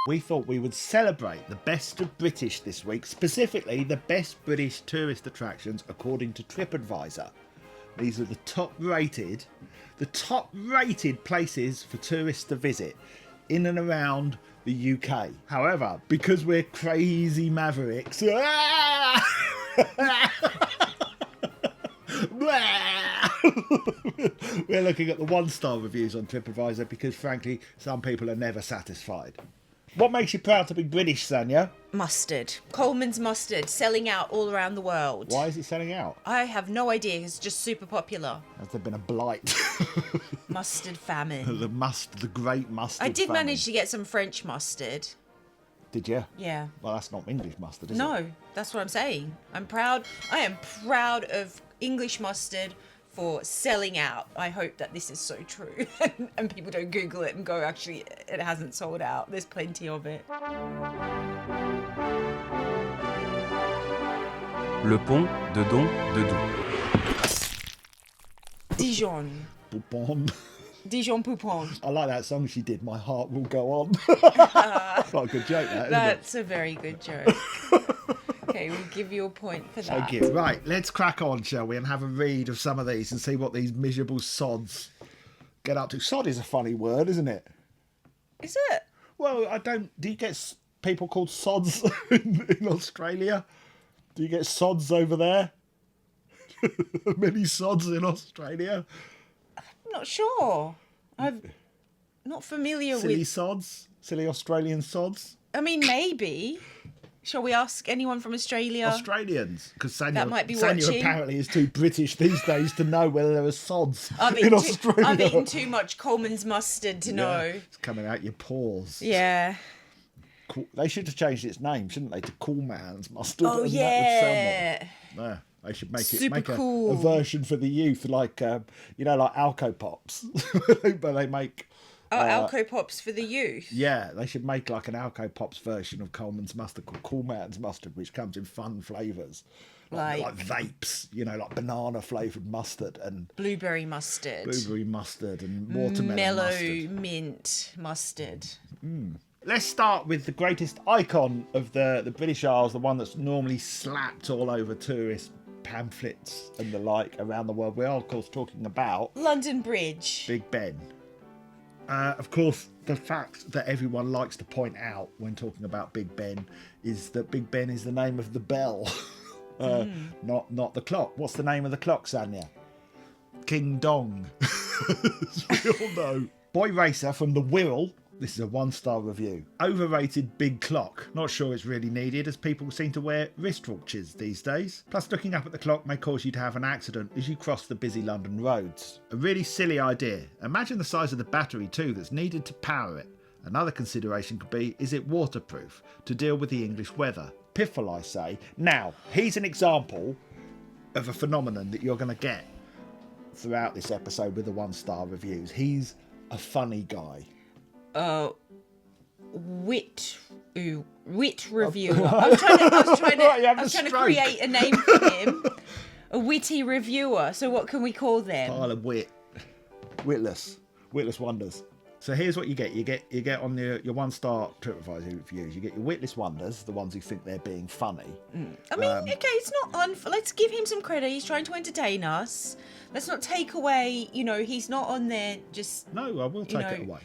We thought we would celebrate the best of British this week, specifically the best British tourist attractions according to Tripadvisor. These are the top-rated places for tourists to visit in and around the UK. However, because we're crazy mavericks, we're looking at the one-star reviews on Tripadvisor because, frankly, some people are never satisfied. What makes you proud to be British, Sanya? Mustard. Coleman's mustard, selling out all around the world. Why is it selling out? I have no idea. It's just super popular. Has there been a blight? Mustard famine. The great mustard I did famine. manage to get some French mustard. Did you? Yeah. Well, that's not English mustard, is it? No, that's what I'm saying. I'm proud. I am proud of English mustard for selling out. I hope that this is so true and people don't Google it and go, actually, it hasn't sold out. There's plenty of it. Le pont de Don de Doux. Dijon. Poupon. Dijon Poupon. I like that song she did, My Heart Will Go On. Not a good joke, that, isn't That's a very good joke. Okay, we'll give you a point for that. Thank you. Right, let's crack on, shall we, and have a read of some of these and see what these miserable sods get up to. Sod is a funny word, isn't it? Is it? Well, do you get people called sods in Australia? Do you get sods over there? Many sods in Australia? I'm not sure. I'm not familiar Silly with... sods? Silly Australian sods? I mean, maybe. Shall we ask anyone from Australia? Australians, because That might be Sanya watching. apparently is too British these days to know whether there are sods in Australia. I've eaten too much Coleman's mustard to know. It's coming out your pores. Yeah. They should have changed its name, shouldn't they, to Cool Man's Mustard? Oh, and yeah. That would sell more. Yeah, they should make Super it cool. a version for the youth, like like Alco Pops, but they make. Alco Pops for the youth. Yeah, they should make like an Alco Pops version of Coleman's mustard called Cool Man's Mustard, which comes in fun flavours. Like vapes, like banana flavoured mustard and Blueberry mustard. and watermelon Mellow mustard. mint mustard. Let's start with the greatest icon of the British Isles, the one that's normally slapped all over tourist pamphlets and the like around the world. We are, of course, talking about London Bridge. Big Ben. Of course, the fact that everyone likes to point out when talking about Big Ben is that Big Ben is the name of the bell, not the clock. What's the name of the clock, Sanya? King Dong, as we all know. Boy Racer from the Wirral. This is a one-star review. Overrated big clock. Not sure it's really needed, as people seem to wear wristwatches these days. Plus, looking up at the clock may cause you to have an accident as you cross the busy London roads. A really silly idea. Imagine the size of the battery too that's needed to power it. Another consideration could be, is it waterproof to deal with the English weather? Piffle, I say. Now, here's an example of a phenomenon that you're going to get throughout this episode with the one-star reviews. He's a funny guy. Wit reviewer. I was trying to create a name for him. A witty reviewer. So what can we call them? Pile of wit. Witless wonders. So here's what you get. You get on your one-star Tripadvisor reviews. You get your witless wonders, the ones who think they're being funny. I mean, okay, it's not let's give him some credit. He's trying to entertain us. Let's not take away, he's not on there just... No, I will take it away.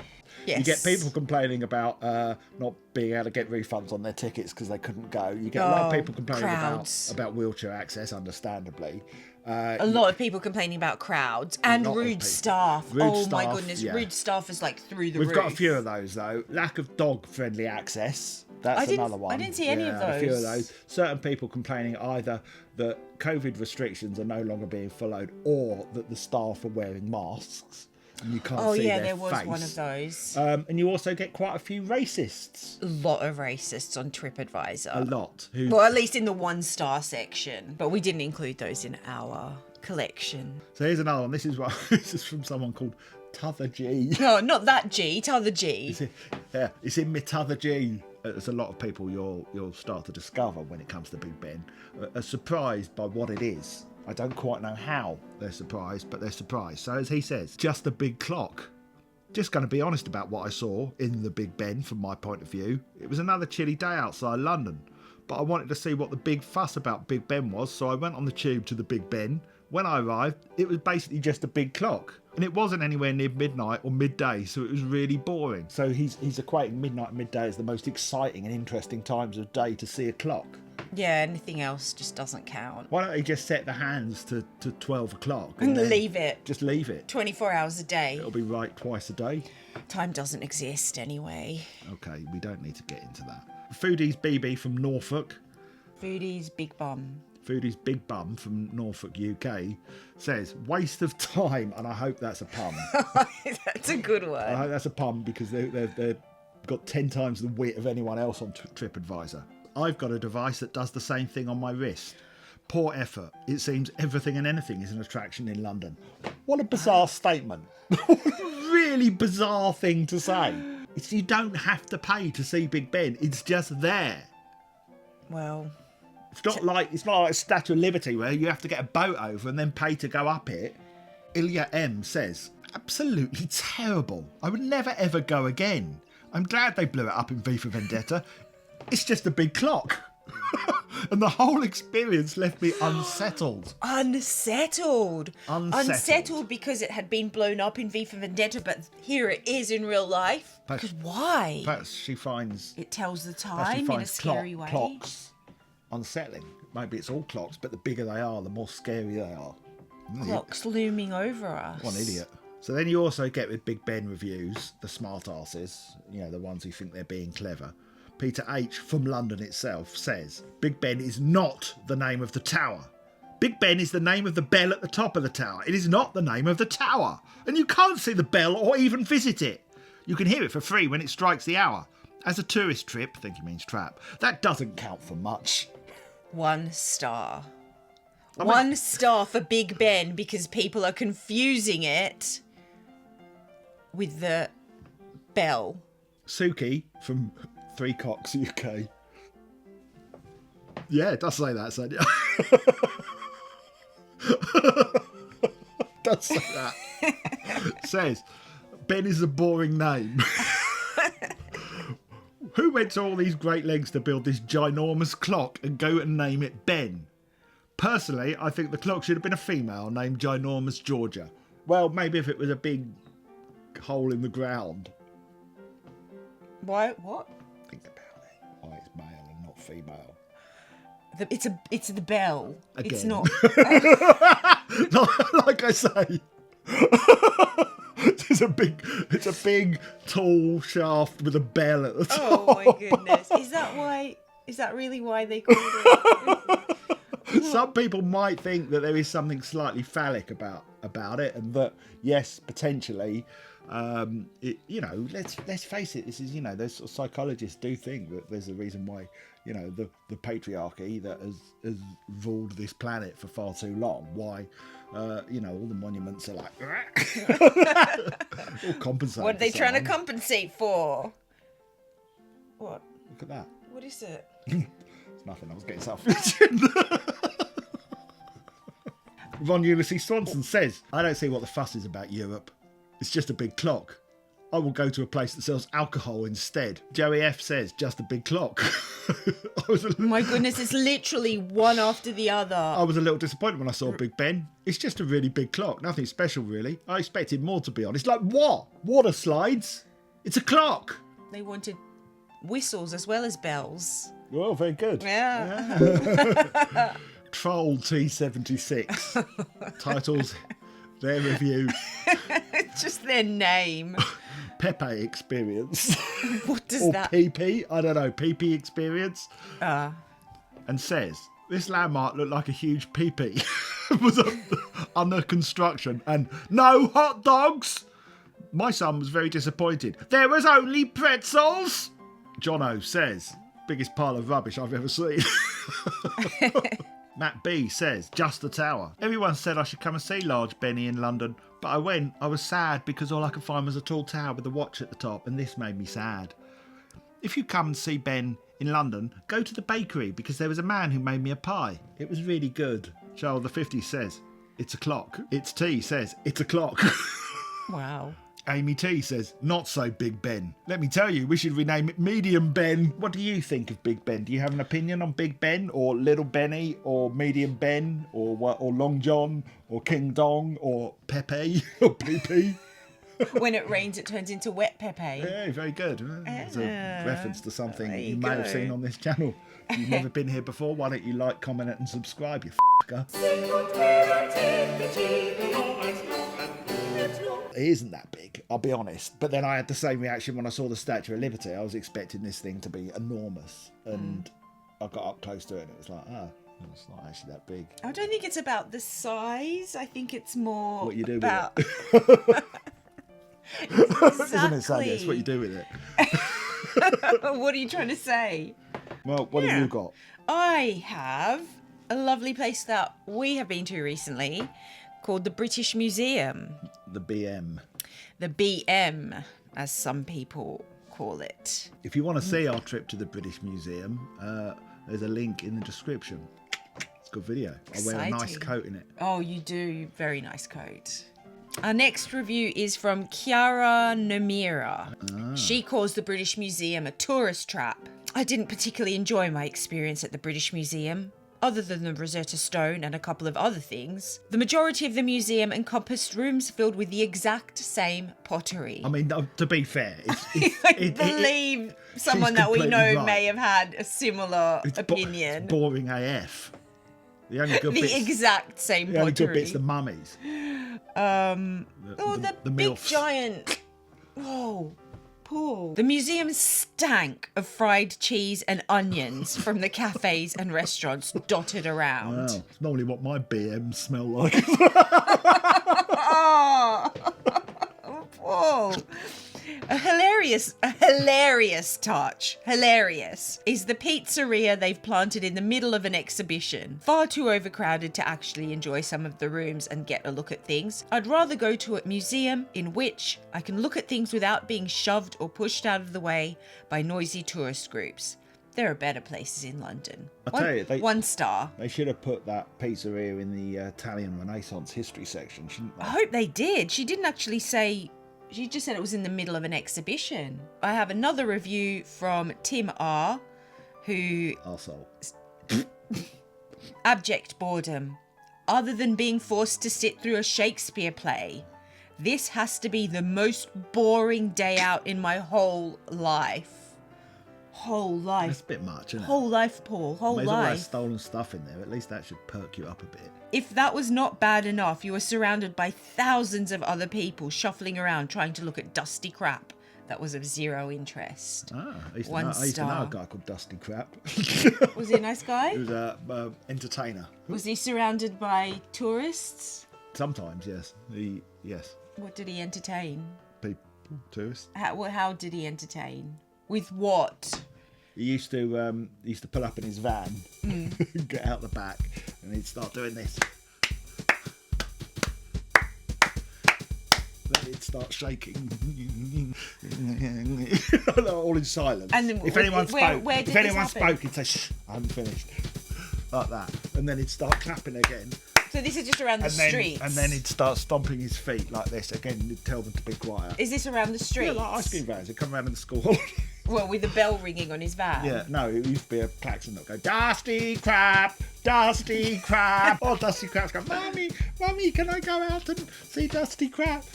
Yes. You get people complaining about not being able to get refunds on their tickets because they couldn't go. You get a lot of people complaining about wheelchair access, understandably. A lot of people complaining about crowds and rude staff. My goodness, yeah. Rude staff is like through the roof. We've got a few of those though. Lack of dog-friendly access. That's another one. I didn't see any of those. A few of those. Certain people complaining either that COVID restrictions are no longer being followed or that the staff are wearing masks. And you can't see their there was face. one of those. And you also get quite a few racists. A lot of racists on Tripadvisor. A lot. Well, at least in the one-star section. But we didn't include those in our collection. So here's another one. This is from someone called T'other G. No, not that G. T'other G. It's in my T'other G. There's a lot of people you'll start to discover when it comes to Big Ben are surprised by what it is. I don't quite know how they're surprised, but they're surprised. So as he says, just a big clock. Just going to be honest about what I saw in the Big Ben from my point of view. It was another chilly day outside London, but I wanted to see what the big fuss about Big Ben was, so I went on the tube to the Big Ben. When I arrived, it was basically just a big clock, and it wasn't anywhere near midnight or midday, so it was really boring. So he's equating midnight and midday as the most exciting and interesting times of day to see a clock. Yeah, anything else just doesn't count. Why don't they just set the hands to 12 o'clock? And then leave it. Just leave it. 24 hours a day. It'll be right twice a day. Time doesn't exist anyway. Okay, we don't need to get into that. Foodie's BB from Norfolk. Foodie's Big Bum. Foodie's Big Bum from Norfolk, UK, says, waste of time, and I hope that's a pun. That's a good one. I hope that's a pun because they've got 10 times the wit of anyone else on Tripadvisor. I've got a device that does the same thing on my wrist. Poor effort. It seems everything and anything is an attraction in London. What a bizarre statement. Really bizarre thing to say. It's you don't have to pay to see Big Ben. It's just there. Well... It's not like a Statue of Liberty where you have to get a boat over and then pay to go up it. Ilya M says, absolutely terrible. I would never ever go again. I'm glad they blew it up in V for Vendetta. It's just a big clock. And the whole experience left me unsettled. Unsettled because it had been blown up in V for Vendetta, but here it is in real life. Because why? Perhaps she finds... It tells the time in a scary way. Clocks unsettling. Maybe it's all clocks, but the bigger they are, the more scary they are. Clocks looming over us. What an idiot. So then you also get with Big Ben reviews, the smart asses, the ones who think they're being clever. Peter H. from London itself says, Big Ben is not the name of the tower. Big Ben is the name of the bell at the top of the tower. It is not the name of the tower. And you can't see the bell or even visit it. You can hear it for free when it strikes the hour. As a tourist trip, I think he means trap, that doesn't count for much. 1 star. 1 star for Big Ben because people are confusing it with the bell. Suki from Three Cocks UK. Yeah, it does say that, Sonia. Does say that. Says, Ben is a boring name. Who went to all these great lengths to build this ginormous clock and go and name it Ben? Personally, I think the clock should have been a female named Ginormous Georgia. Well, maybe if it was a big hole in the ground. Why? What? Think about it. Why it's male and not female. It's the bell. Again. It's not. Like I say. It's a big, tall shaft with a bell at the top. Oh my goodness! Is that really why they called it? Some people might think that there is something slightly phallic about it, and that yes, potentially, let's face it. This is those sort of psychologists do think that there's a reason why the patriarchy that has ruled this planet for far too long. Why? All the monuments are like all compensating. What are they trying to compensate for? What? Look at that. What is it? It's nothing. I was getting self-mentioned. Ron Ulysses Swanson says, I don't see what the fuss is about Europe. It's just a big clock. I will go to a place that sells alcohol instead. Joey F says, just a big clock. My goodness, it's literally one after the other. I was a little disappointed when I saw Big Ben. It's just a really big clock. Nothing special, really. I expected more, to be honest. Like, what? Water slides? It's a clock. They wanted whistles as well as bells. Well, very good. Yeah. Troll T76 titles their review. Just their name. Pepe Experience. What does or that? PP? I don't know. PP Experience. And says, this landmark looked like a huge PP. It was under construction and no hot dogs. My son was very disappointed. There was only pretzels. Jono says, biggest pile of rubbish I've ever seen. Matt B says, just the tower. Everyone said I should come and see Large Benny in London, but I went. I was sad because all I could find was a tall tower with a watch at the top, and this made me sad. If you come and see Ben in London, go to the bakery because there was a man who made me a pie. It was really good. Charles the 50 says, it's a clock. It's T says, it's a clock. Wow. Amy T says, not so Big Ben. Let me tell you, we should rename it Medium Ben. What do you think of Big Ben? Do you have an opinion on Big Ben or Little Benny or Medium Ben or Long John or King Dong or Pepe or PP? When it rains, it turns into wet Pepe. Yeah, very good. It's a reference to something there you you may have go. seen on this channel. If you've never been here before, why don't you like, comment and subscribe, you f***er. It isn't that big, I'll be honest. But then I had the same reaction when I saw the Statue of Liberty. I was expecting this thing to be enormous. And I got up close to it and it was like, it's not actually that big. I don't think it's about the size. I think it's more What you do about... with it. Exactly. Isn't it, Sandy? It's what you do with it. What are you trying to say? Well, what have you got? I have a lovely place that we have been to recently called the British Museum. The BM. The BM, as some people call it. If you want to see our trip to the British Museum, there's a link in the description. It's a good video. I wear a nice Exciting. coat in it. Oh, you do. Very nice coat. Our next review is from Chiara Nomira. She calls the British Museum a tourist trap. I didn't particularly enjoy my experience at the British Museum. Other than the Rosetta Stone and a couple of other things, the majority of the museum encompassed rooms filled with the exact same pottery. I mean, to be fair, I believe someone that we know completely right. may have had a similar it's opinion. It's boring AF. The only good The bits, exact same the only good pottery. bits, the mummies. The big milfs. giant. Oh, Paul. The museum stank of fried cheese and onions from the cafes and restaurants dotted around. Wow, it's normally what my BMs smell like. Oh, Paul. A hilarious touch. Hilarious is the pizzeria they've planted in the middle of an exhibition. Far too overcrowded to actually enjoy some of the rooms and get a look at things. I'd rather go to a museum in which I can look at things without being shoved or pushed out of the way by noisy tourist groups. There are better places in London. Tell you, 1 star. They should have put that pizzeria in the Italian Renaissance history section, shouldn't they? I hope they did. She didn't actually say... She just said it was in the middle of an exhibition. I have another review from Tim R, who... Arsehole. Abject boredom. Other than being forced to sit through a Shakespeare play, this has to be the most boring day out in my whole life. Whole life. That's a bit much, isn't it? Whole life, Paul. Whole There's all that life. stolen stuff in there. At least that should perk you up a bit. If that was not bad enough, you were surrounded by thousands of other people shuffling around trying to look at dusty crap that was of zero interest. I used to 1 know a star. guy called Dusty Crap. Was he a nice guy? He was an entertainer. Was he surrounded by tourists? Sometimes, yes. Yes. What did he entertain? People, tourists. How did he entertain? With what? He used to pull up in his van, get out the back, and he'd start doing this. Then he'd start shaking, all in silence. And then if anyone spoke, where did if this anyone happen? spoke, he'd say, "Shh, I haven't finished," like that, and then he'd start clapping again. So this is just around the streets? And then he'd start stomping his feet like this again. He'd tell them to be quiet. Is this around the streets? Yeah, like ice cream vans. He'd come around in the school hall. Well, with the bell ringing on his van? Yeah, no, it used to be a klaxon that would go, Dusty Crap, Dusty Crap. Or Dusty Crap's go, Mummy, can I go out and see Dusty Crap?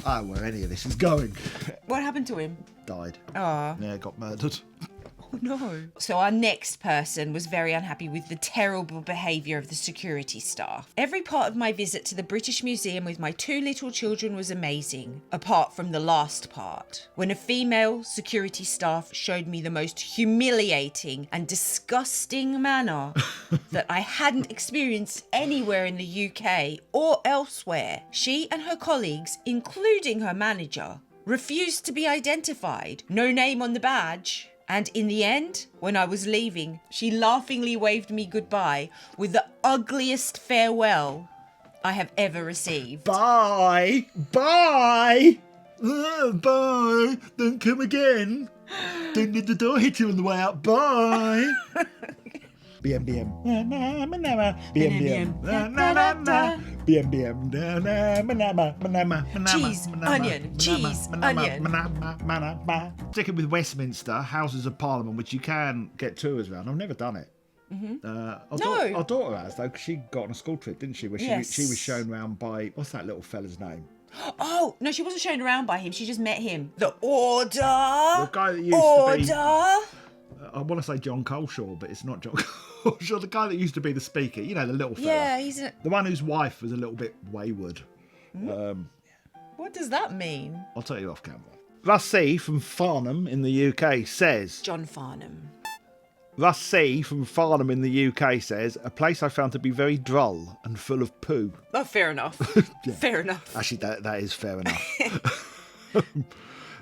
I don't know where any of this is going. What happened to him? Died. Oh. Yeah, got murdered. Oh no. So our next person was very unhappy with the terrible behaviour of the security staff. Every part of my visit to the British Museum with my 2 little children was amazing, apart from the last part, when a female security staff showed me the most humiliating and disgusting manner that I hadn't experienced anywhere in the UK or elsewhere. She and her colleagues, including her manager, refused to be identified, no name on the badge. And in the end, when I was leaving, she laughingly waved me goodbye with the ugliest farewell I have ever received. Bye! Bye! Bye! Don't come again. Don't let the door hit you on the way out. Bye! BMBM. BMBM. BMBM. Cheese, onion, cheese, onion. Sticking with Westminster, Houses of Parliament, which you can get tours around. I've never done it. Our daughter has, though, because she got on a school trip, didn't she? Where she was shown around by, what's that little fella's name? Oh, no, she wasn't shown around by him. She just met him. The Order. The guy that used to be... I want to say John Coleshaw, but it's not John Coleshaw. The guy that used to be the speaker, you know, the little fella. Yeah, the one whose wife was a little bit wayward. What does that mean? I'll tell you off camera. Russ C. from Farnham in the UK says... John Farnham. Russ C. from Farnham in the UK says, a place I found to be very dull and full of poo. Oh, fair enough. Yeah. Fair enough. Actually, that is fair enough.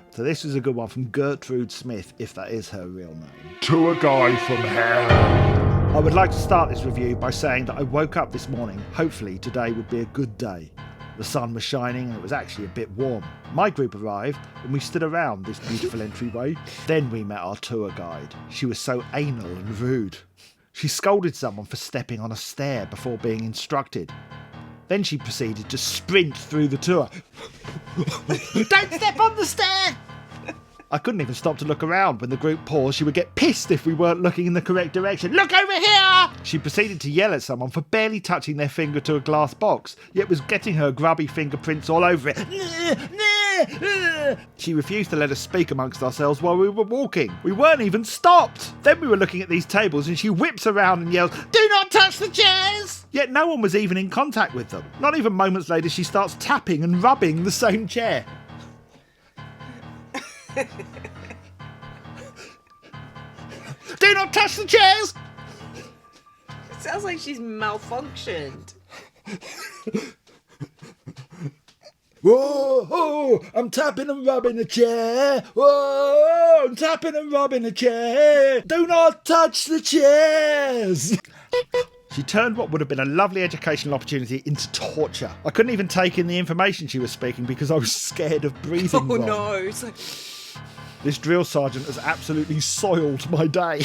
So this is a good one from Gertrude Smith, if that is her real name. To a guy from hell. I would like to start this review by saying that I woke up this morning. Hopefully today would be a good day. The sun was shining and it was actually a bit warm. My group arrived and we stood around this beautiful entryway. Then we met our tour guide. She was so anal and rude. She scolded someone for stepping on a stair before being instructed. Then she proceeded to sprint through the tour. Don't step on the stair! I couldn't even stop to look around. When the group paused, she would get pissed if we weren't looking in the correct direction. Look over here! She proceeded to yell at someone for barely touching their finger to a glass box, yet was getting her grubby fingerprints all over it. She refused to let us speak amongst ourselves while we were walking. We weren't even stopped. Then we were looking at these tables and she whips around and yells, "Do not touch the chairs!" Yet no one was even in contact with them. Not even moments later, she starts tapping and rubbing the same chair. Do not touch the chairs! It sounds like she's malfunctioned. Whoa, I'm tapping and rubbing the chair. Whoa, I'm tapping and rubbing the chair. Do not touch the chairs. She turned what would have been a lovely educational opportunity into torture. I couldn't even take in the information she was speaking because I was scared of breathing wrong. No, it's like... This drill sergeant has absolutely soiled my day.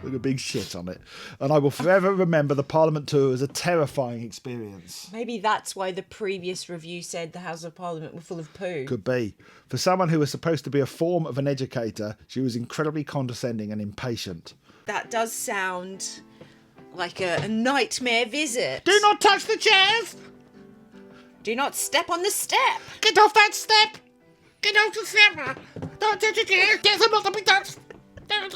With a big shit on it. And I will forever remember the Parliament tour as a terrifying experience. Maybe that's why the previous review said the Houses of Parliament were full of poo. Could be. For someone who was supposed to be a form of an educator, she was incredibly condescending and impatient. That does sound like a nightmare visit. Do not touch the chairs! Do not step on the step! Get off that step! Get off the step! Don't touch the chairs! Chairs are not to be touched! Don't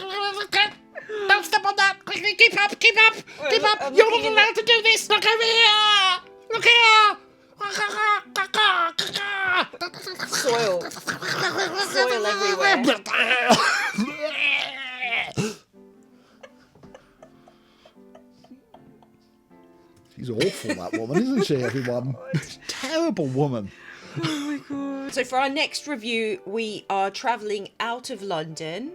step on that! Quickly, keep up! Keep up! Keep up! You're not allowed to do this! Look over here! Look here! Soil. Soil everywhere. She's awful, that woman, isn't she, everyone? Terrible woman. Oh my god. So for our next review, we are travelling out of London,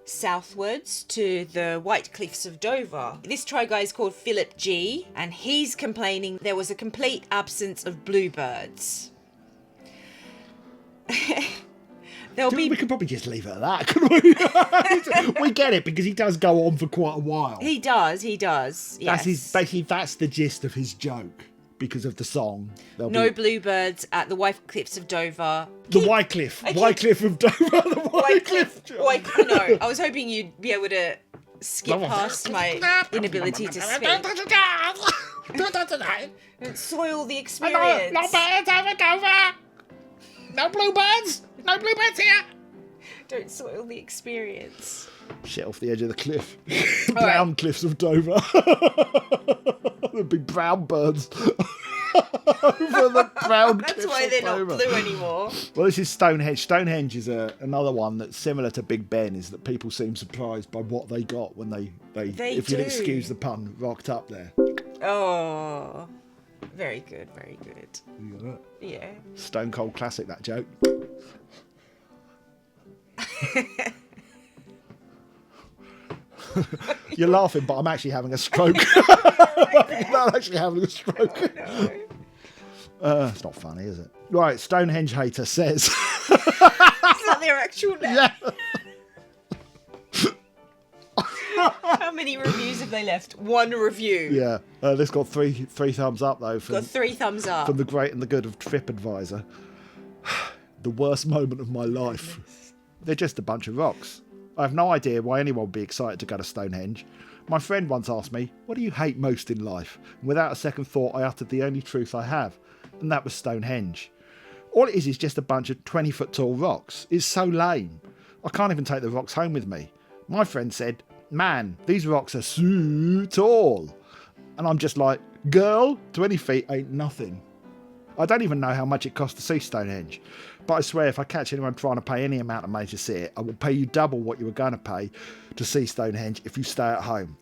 southwards to the White Cliffs of Dover. This try guy is called Philip G, and he's complaining there was a complete absence of bluebirds. We could probably just leave it at that, couldn't we? We get it, because he does go on for quite a while. He does, yes. That's the gist of his joke, because of the song. No bluebirds at the White Cliffs of Dover. The White Cliff of Dover. The White Cliff. No, I was hoping you'd be able to skip past my inability to speak. Don't soil the experience. No birds over Dover. No bluebirds. No bluebirds here. Don't soil the experience. Shit off the edge of the cliff. Brown cliffs of Dover. There'd be brown birds over the brown cliffs. That's why they're not blue anymore. Well, this is Stonehenge. Stonehenge is another one that's similar to Big Ben, is that people seem surprised by what they got when they if you'll excuse the pun, rocked up there. Oh, very good, very good. You got it? Yeah. Stone cold classic, that joke. You're laughing, but I'm actually having a stroke. I'm actually having a stroke. Oh, no. It's not funny, is it? Right, Stonehenge hater says. Is that their actual name? Yeah. How many reviews have they left? One review. Yeah, this got three thumbs up though. Got 3 thumbs up. From the great and the good of Tripadvisor. The worst moment of my life. They're just a bunch of rocks. I have no idea why anyone would be excited to go to Stonehenge. My friend once asked me, what do you hate most in life? And without a second thought, I uttered the only truth I have, and that was Stonehenge. All it is just a bunch of 20-foot tall rocks. It's so lame. I can't even take the rocks home with me. My friend said, man, these rocks are so tall. And I'm just like, girl, 20 feet ain't nothing. I don't even know how much it costs to see Stonehenge, but I swear if I catch anyone trying to pay any amount of money to see it, I will pay you double what you were going to pay to see Stonehenge if you stay at home.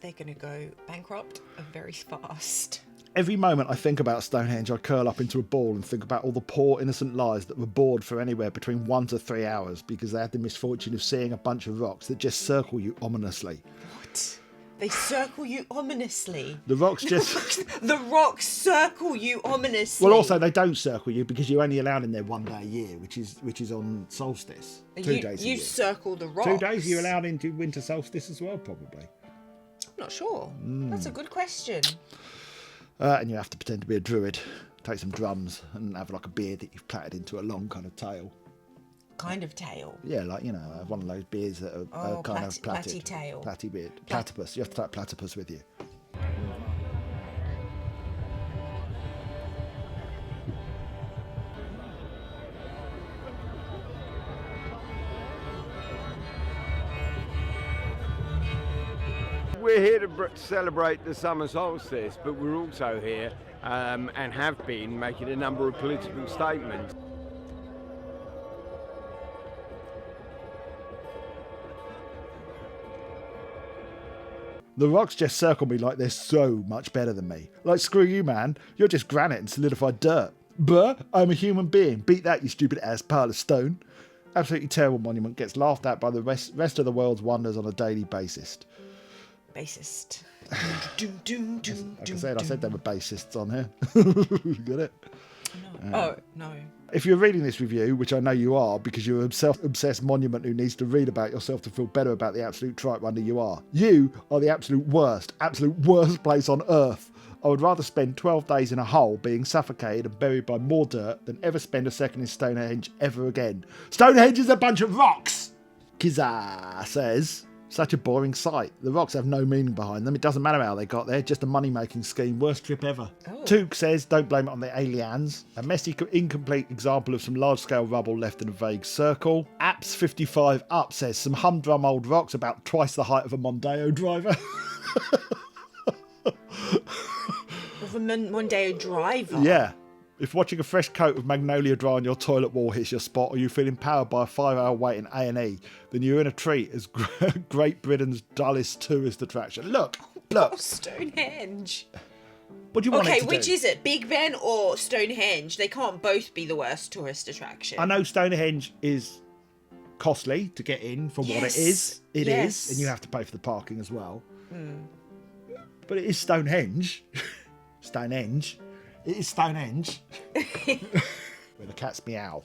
They're going to go bankrupt very fast. Every moment I think about Stonehenge, I curl up into a ball and think about all the poor innocent lives that were bored for anywhere between 1 to 3 hours because they had the misfortune of seeing a bunch of rocks that just circle you ominously. What? They circle you ominously. The rocks just... The rocks circle you ominously. Well, also, they don't circle you because you're only allowed in there 1 day a year, which is on solstice. 2 days a year. You circle the rocks. 2 days you're allowed into winter solstice as well, probably. I'm not sure. That's a good question. And you have to pretend to be a druid, take some drums and have like a beard that you've plaited into a long kind of tail. Kind of tail. Yeah, like, you know, one of those beards that are kind of plaited. Platty tail. Platty beard. Platypus. You have to take platypus with you. We're here to celebrate the summer solstice, but we're also here and have been making a number of political statements. The rocks just circle me like they're so much better than me. Like, screw you, man. You're just granite and solidified dirt. But I'm a human being. Beat that, you stupid ass pile of stone. Absolutely terrible monument gets laughed at by the rest of the world's wonders on a daily basis. Bassist. Like I said they were bassists on here. Got it? No. No. If you're reading this review, which I know you are, because you're a self-obsessed monument who needs to read about yourself to feel better about the absolute tripe wonder you are the absolute worst place on earth. I would rather spend 12 days in a hole being suffocated and buried by more dirt than ever spend a second in Stonehenge ever again. Stonehenge is a bunch of rocks! Kizza says... Such a boring sight. The rocks have no meaning behind them. It doesn't matter how they got there, just a money-making scheme. Worst trip ever. Oh. Took says, don't blame it on the aliens. A messy, incomplete example of some large-scale rubble left in a vague circle. Apps 55 up says, some humdrum old rocks about twice the height of a Mondeo driver. Of a Mondeo driver? Yeah. If watching a fresh coat of magnolia dry on your toilet wall hits your spot, or you feel empowered by a 5-hour wait in A&E, then you're in a treat as Great Britain's dullest tourist attraction. Look. Oh, Stonehenge. What do you want it to do? Okay, which is it? Big Ben or Stonehenge? They can't both be the worst tourist attraction. I know Stonehenge is costly to get in for what it is. It is, and you have to pay for the parking as well. But it is Stonehenge. Stonehenge. It is Stonehenge. Where the cats meow.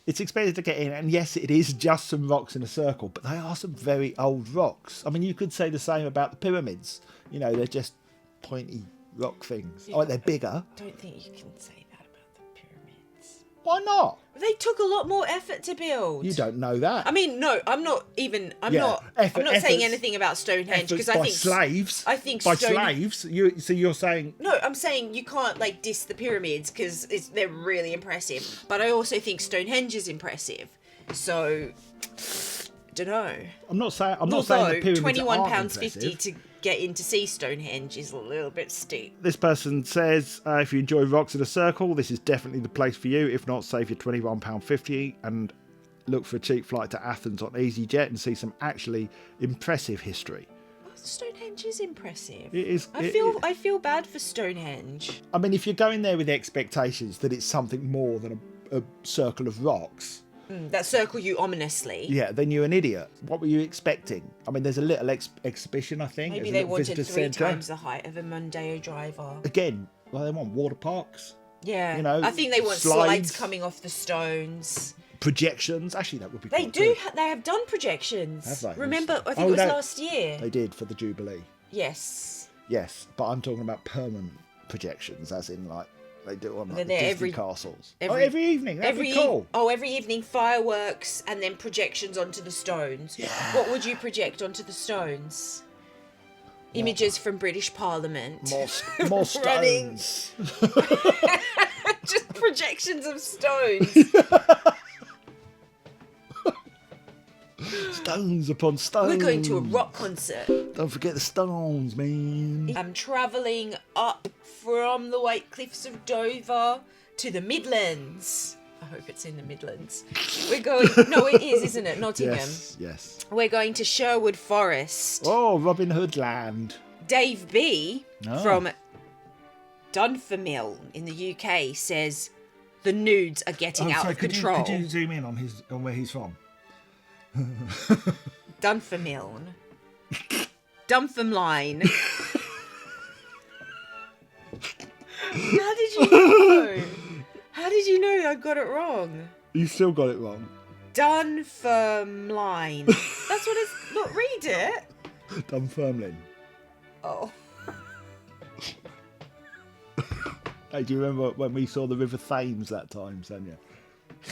It's expensive to get in, and yes, it is just some rocks in a circle, but they are some very old rocks. I mean, you could say the same about the pyramids. You know, they're just pointy rock things. Yeah, Oh, they're bigger. I don't think you can say that about the pyramids. Why not? They took a lot more effort to build. You don't know that. I mean, no, I'm not saying Efforts- anything about Stonehenge because I by think slaves. I think by slaves. You're saying no. I'm saying you can't like diss the pyramids because they're really impressive. But I also think Stonehenge is impressive. So, don't know. I'm not saying the pyramids £21.50 to get in to see Stonehenge is a little bit steep. This person says, if you enjoy rocks in a circle, this is definitely the place for you. If not, save your £21.50 and look for a cheap flight to Athens on EasyJet and see some actually impressive history. Stonehenge is impressive. It is. I feel bad for Stonehenge. I mean, if you're going there with the expectations that it's something more than a circle of rocks, that circle you ominously. yeah, then you're an idiot. What were you expecting? I mean, there's a little exhibition, I think. Maybe There's a they little wanted visitor 3 centre. times the height of a Mondeo driver. Again, well, they want water parks. Yeah, You know, I think they want slides. slides coming off the stones. projections. Actually, that would be They quite do. good. They have done projections. Have they? Remember, I think Oh, it was no. last year. They did for the Jubilee. Yes. Yes, but I'm talking about permanent projections, as in like they do on They're like, there Disney every- castles. every- every evening. That'd be cool. Every evening fireworks and then projections onto the stones. Yeah. What would you project onto the stones? Images from British Parliament. More Running. stones. Just projections of stones. Stones upon stones. We're going to a rock concert. Don't forget the stones, man. I'm travelling up from the White Cliffs of Dover to the Midlands. I hope it's in the Midlands. We're going... No, it is, isn't it? Nottingham. Yes. We're going to Sherwood Forest. Oh, Robin Hood land. Dave B. Oh. from Dunfermline in the UK says the nudes are getting out of control. Could you zoom in on where he's from? Dunfermline. Dunfermline. How did you know? How did you know I got it wrong? You still got it wrong. Dunfermline. That's what it's... Look, read it. Dunfermline. Oh. Hey, do you remember when we saw the River Thames that time, Sonia?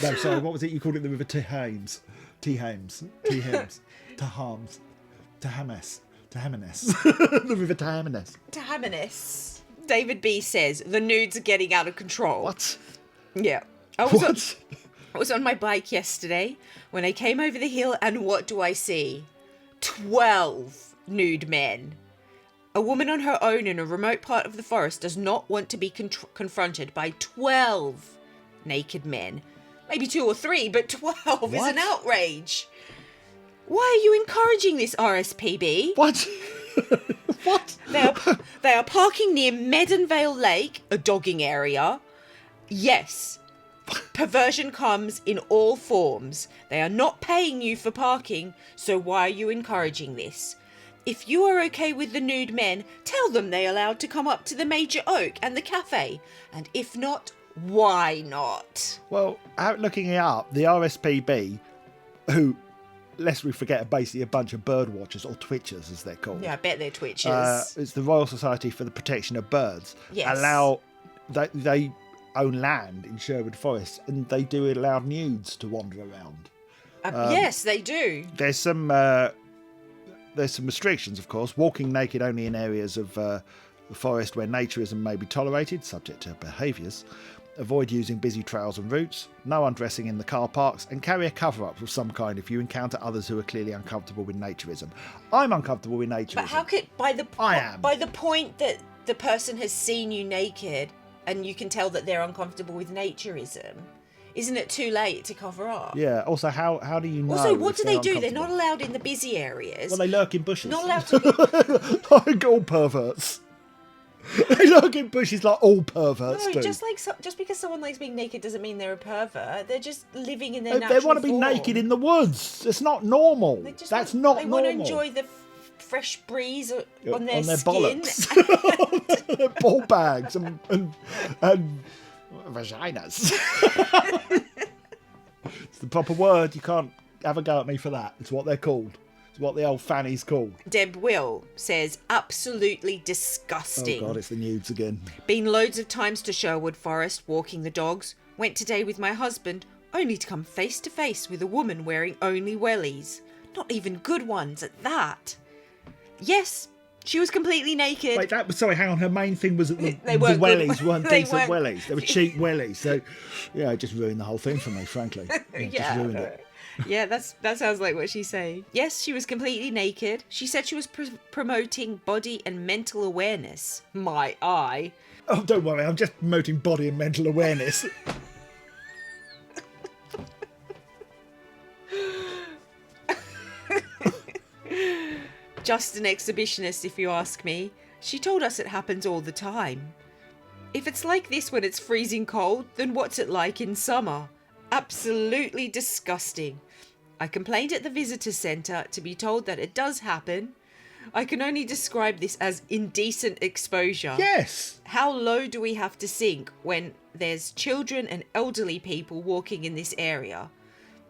No, sorry, what was it? You called it the River Thames. Thames. Thames. Tahams. Tahames. Tahamaness. The River Tahamaness. Tahamaness. David B says the nudes are getting out of control. What? Yeah. I was on my bike yesterday when I came over the hill, and what do I see? 12 nude men. A woman on her own in a remote part of the forest does not want to be confronted by 12 naked men. Maybe 2 or 3, but 12 is an outrage. Why are you encouraging this, RSPB? What? What? They are parking near Meadenvale Lake, a dogging area. Yes, perversion comes in all forms. They are not paying you for parking, so why are you encouraging this? If you are okay with the nude men, tell them they're allowed to come up to the Major Oak and the cafe. And if not, why not? Well, out looking it up, the RSPB, who, lest we forget, are basically a bunch of bird watchers, or twitchers as they're called. Yeah, I bet they're twitchers. It's the Royal Society for the Protection of Birds. Yes. They own land in Sherwood Forest, and they do allow nudes to wander around. Yes, they do. There's some restrictions, of course. Walking naked only in areas of the forest where naturism may be tolerated, subject to behaviours. Avoid using busy trails and routes. No undressing in the car parks, and carry a cover-up of some kind if you encounter others who are clearly uncomfortable with naturism. I'm uncomfortable with naturism. But how could by the point that the person has seen you naked and you can tell that they're uncomfortable with naturism, isn't it too late to cover up? Yeah. Also, how do you know? Also, what if do they do? They're uncomfortable? not allowed in the busy areas. Well, they lurk in bushes. Not allowed to. Like all perverts. They lurk in bushes like all perverts No, do. just because someone likes being naked doesn't mean they're a pervert. They're just living in their They natural want to be form. naked in the woods. It's not normal. That's not They normal. want to enjoy the fresh breeze on their skin. bollocks. Their ball bags and vaginas. It's the proper word. You can't have a go at me for that. It's what they're called. It's what the old fanny's called. Deb Will says, absolutely disgusting. Oh God, it's the nudes again. Been loads of times to Sherwood Forest walking the dogs. Went today with my husband, only to come face to face with a woman wearing only wellies. Not even good ones at that. Yes, she was completely naked. Wait, sorry, hang on. Her main thing was that the weren't good. wellies weren't They decent weren't- wellies. They were cheap wellies. So, yeah, it just ruined the whole thing for me, frankly. Just ruined it. Yeah, that sounds like what she's saying. Yes, she was completely naked. She said she was promoting body and mental awareness. My eye. Oh, don't worry. I'm just promoting body and mental awareness. Just an exhibitionist, if you ask me. She told us it happens all the time. If it's like this when it's freezing cold, then what's it like in summer? Absolutely disgusting. I complained at the visitor centre to be told that it does happen. I can only describe this as indecent exposure. Yes. How low do we have to sink when there's children and elderly people walking in this area?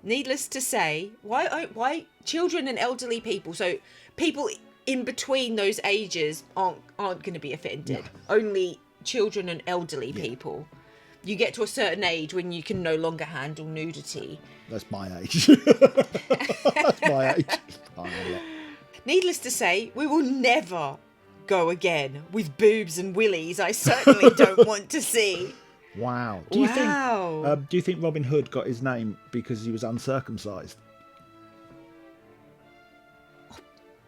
Needless to say, why children and elderly people, so people in between those ages aren't going to be offended. No. Only children and elderly people. You get to a certain age when you can no longer handle nudity. That's my age. That's my age. Needless to say, we will never go again with boobs and willies. I certainly don't want to see. Wow. Do you think Robin Hood got his name because he was uncircumcised?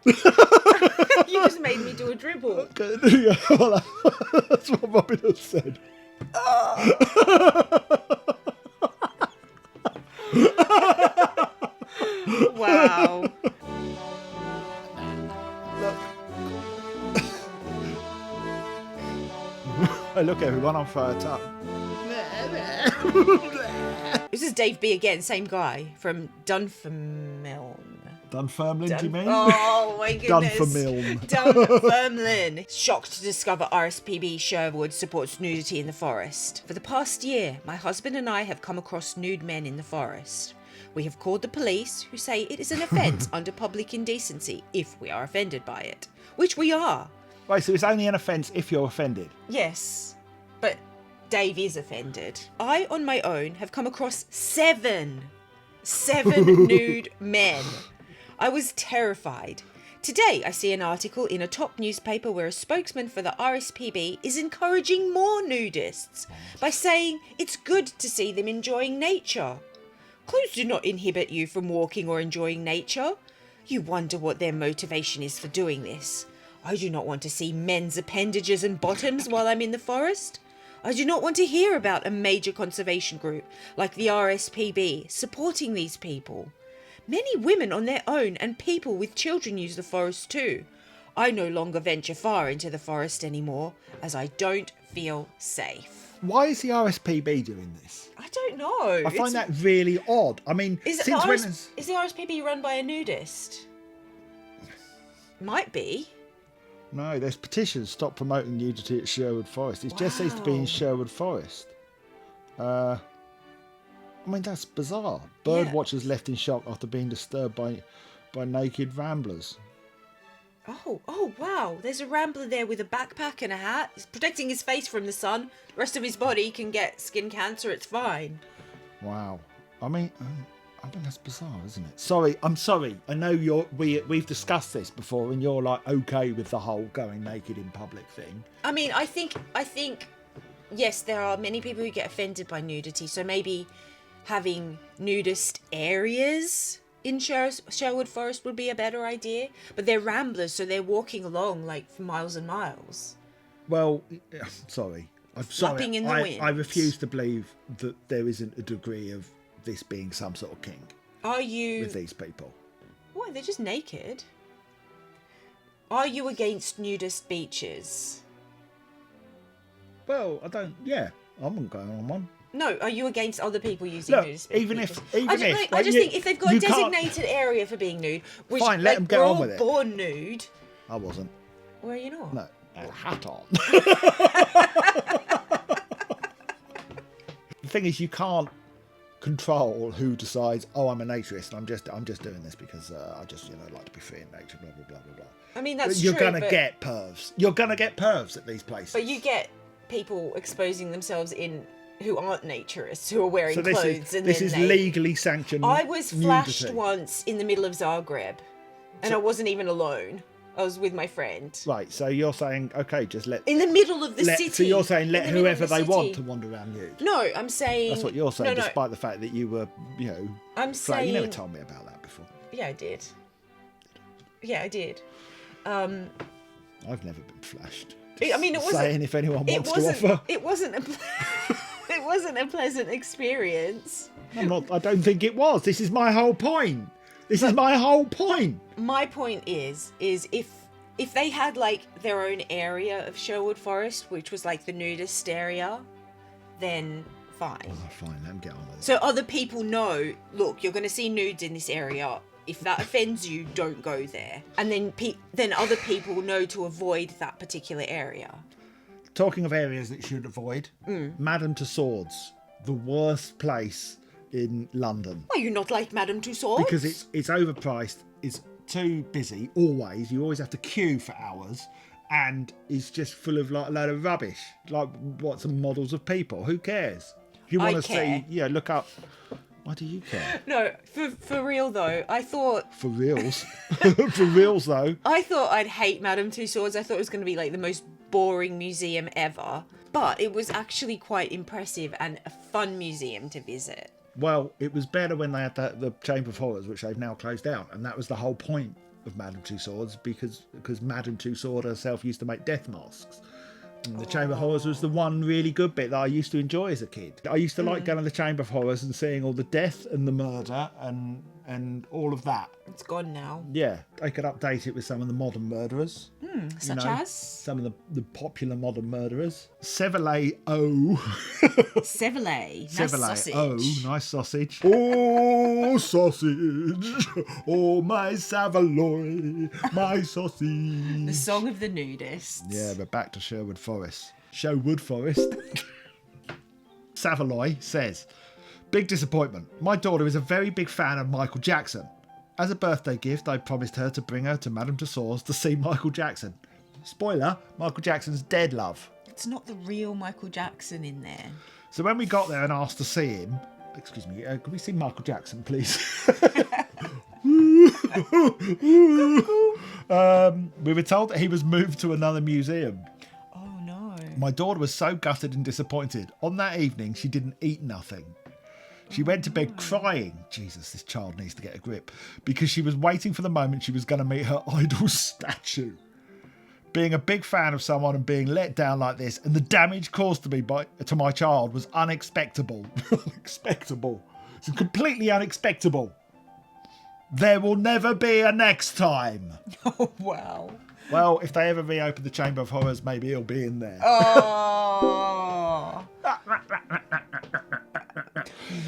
You just made me do a dribble. Yeah, well, that's what Robin Hood said. Wow. Look, everyone, I'm fired up. This is Dave B again, same guy from Dunfermline. Dunfermline, do you mean? Oh my goodness. Dunfermline. Dunfermline. Shocked to discover RSPB Sherwood supports nudity in the forest. For the past year, my husband and I have come across nude men in the forest. We have called the police, who say it is an offence under public indecency if we are offended by it. Which we are. Right, so it's only an offence if you're offended. Yes, but Dave is offended. I, on my own, have come across seven nude men. I was terrified. Today, I see an article in a top newspaper where a spokesman for the RSPB is encouraging more nudists by saying it's good to see them enjoying nature. Clothes do not inhibit you from walking or enjoying nature. You wonder what their motivation is for doing this. I do not want to see men's appendages and bottoms while I'm in the forest. I do not want to hear about a major conservation group like the RSPB supporting these people. Many women on their own and people with children use the forest too. I no longer venture far into the forest anymore as I don't feel safe. Why is the RSPB doing this? I don't know. I find that really odd. I mean, Is the RSPB run by a nudist? Might be. No, there's petitions stop promoting nudity at Sherwood Forest. It just says to be in Sherwood Forest. I mean, that's bizarre. Bird watchers left in shock after being disturbed by naked ramblers. Oh, wow. There's a rambler there with a backpack and a hat. He's protecting his face from the sun. The rest of his body can get skin cancer. It's fine. Wow. I mean, that's bizarre, isn't it? I'm sorry. I know we've discussed this before, and you're like okay with the whole going naked in public thing. I mean, I think, yes, there are many people who get offended by nudity. So maybe having nudist areas in Sherwood Forest would be a better idea. But they're ramblers, so they're walking along like for miles and miles. Well, sorry. I'm sorry. Flapping in the wind. I refuse to believe that there isn't a degree of this being some sort of kink. Are you with these people? Why? They're just naked. Are you against nudist beaches? Well, I don't. Yeah, I wouldn't go on one. No, are you against other people using nudist beaches? I just think if they've got a designated area for being nude, which fine, let them get on with it. We're all born nude. I wasn't. Were you not? No, I had a hat on. The thing is, you can't control who decides. Oh, I'm a naturist. And I'm just doing this because I just like to be free in nature. Blah blah blah blah blah. I mean, that's You're true. gonna get pervs. You're gonna get pervs at these places. But you get people exposing themselves who aren't naturists, who are wearing clothes. This is legally sanctioned. I was flashed nudity. once in the middle of Zagreb, and I wasn't even alone. I was with my friend. Right, so you're saying, okay, just let... In the middle of the city. So you're saying let whoever they want to wander around nude? No, I'm saying... That's what you're saying, despite the fact that you were, I'm saying... You never told me about that before. Yeah, I did. Yeah, I did. I've never been flashed. I mean, it wasn't... Saying if anyone wants to offer. It wasn't a pleasant experience. I don't think it was. This is my whole point. My whole point. My point is if they had like their own area of Sherwood Forest, which was like the nudist area, then fine. Oh, fine, let them get on with it. So other people know, look, you're going to see nudes in this area. If that offends you, don't go there. And then other people know to avoid that particular area. Talking of areas that you should avoid, Madame Tussauds, the worst place in London. Are you not like Madame Tussauds? Because it's overpriced, it's too busy, always. You always have to queue for hours, and it's just full of like a load of rubbish. Like, what, some models of people? Who cares? If you want to see, look up. Why do you care? No, for real though, I thought... For reals. For reals though. I thought I'd hate Madame Tussauds. I thought it was going to be like the most boring museum ever. But it was actually quite impressive and a fun museum to visit. Well, it was better when they had the Chamber of Horrors, which they've now closed down. And that was the whole point of Madame Tussauds, because Madame Tussauds herself used to make death masks. And the Chamber of Horrors was the one really good bit that I used to enjoy as a kid. I used to like going to the Chamber of Horrors and seeing all the death and the murder and all of that. It's gone now. Yeah, they could update it with some of the modern murderers. Such as? Some of the popular modern murderers. Sevele O. Sevele. Nice Sevele sausage. O. Nice sausage. Oh, sausage. Oh, my Savoy. My sausage. The song of the nudists. Yeah, but back to Sherwood Forest. Sherwood Forest. Savoy says, big disappointment. My daughter is a very big fan of Michael Jackson. As a birthday gift, I promised her to bring her to Madame Tussauds to see Michael Jackson. Spoiler, Michael Jackson's dead, love. It's not the real Michael Jackson in there. So when we got there and asked to see him, excuse me, can we see Michael Jackson, please? We were told that he was moved to another museum. Oh no. My daughter was so gutted and disappointed. On that evening, she didn't eat nothing. She went to bed crying. Jesus, this child needs to get a grip. Because she was waiting for the moment she was going to meet her idol statue. Being a big fan of someone and being let down like this, and the damage caused to my child was unexpectable. Unexpectable. It's completely unexpectable. There will never be a next time. Oh, wow. Well, if they ever reopen the Chamber of Horrors, maybe he'll be in there. Oh.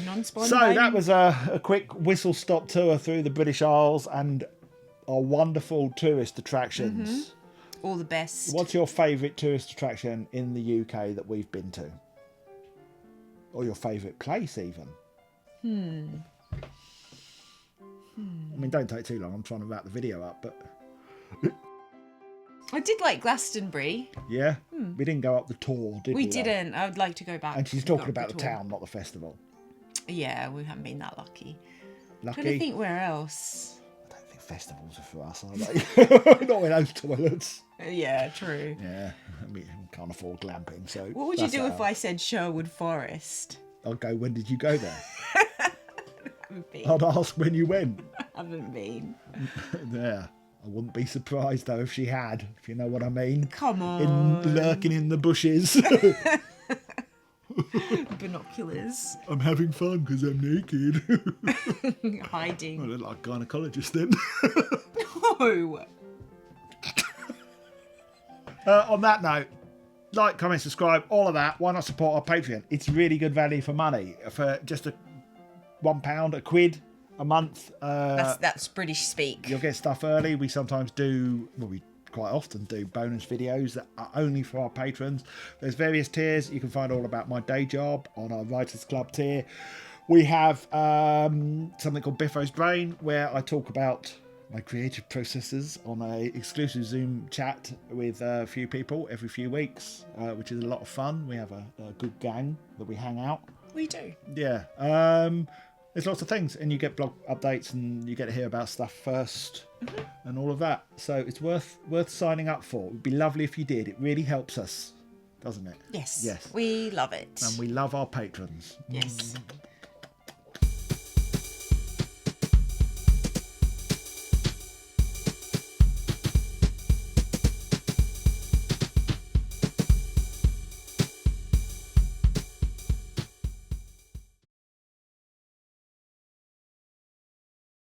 Non-spawn So that was a quick whistle-stop tour through the British Isles and our wonderful tourist attractions. All the best. What's your favourite tourist attraction in the UK that we've been to? Or your favourite place, even? I mean, don't take too long. I'm trying to wrap the video up, but... I did like Glastonbury. Yeah? We didn't go up the tour, did we? We didn't. I would like to go back. And she's talking about the town, not the festival. Yeah, we haven't been that lucky. Lucky? I'm trying to think where else. I don't think festivals are for us, are they? Not in those toilets. Yeah, true. Yeah, I mean, we can't afford glamping, so... What would you do if I said Sherwood Forest? I'd go, when did you go there? Haven't been. I'd ask when you went. Haven't been. Yeah. I wouldn't be surprised, though, if she had, if you know what I mean. Come on. Lurking in the bushes. Binoculars. I'm having fun because I'm naked. Hiding. I look like a gynecologist then. No. On that note, like, comment, subscribe, all of that. Why not support our Patreon? It's really good value for money. For just £1, a quid a month. That's British speak. You'll get stuff early. We sometimes do, well, we quite often do bonus videos that are only for our patrons. There's various tiers. You can find all about my day job on our Writers Club tier. We have something called Biffo's Brain, where I talk about my creative processes on a exclusive Zoom chat with a few people every few weeks, which is a lot of fun. We have a good gang that we hang out. We do. Yeah. There's lots of things, and you get blog updates, and you get to hear about stuff first, and all of that. So it's worth signing up for. It would be lovely if you did. It really helps us, doesn't it? Yes. Yes. We love it. And we love our patrons. Yes.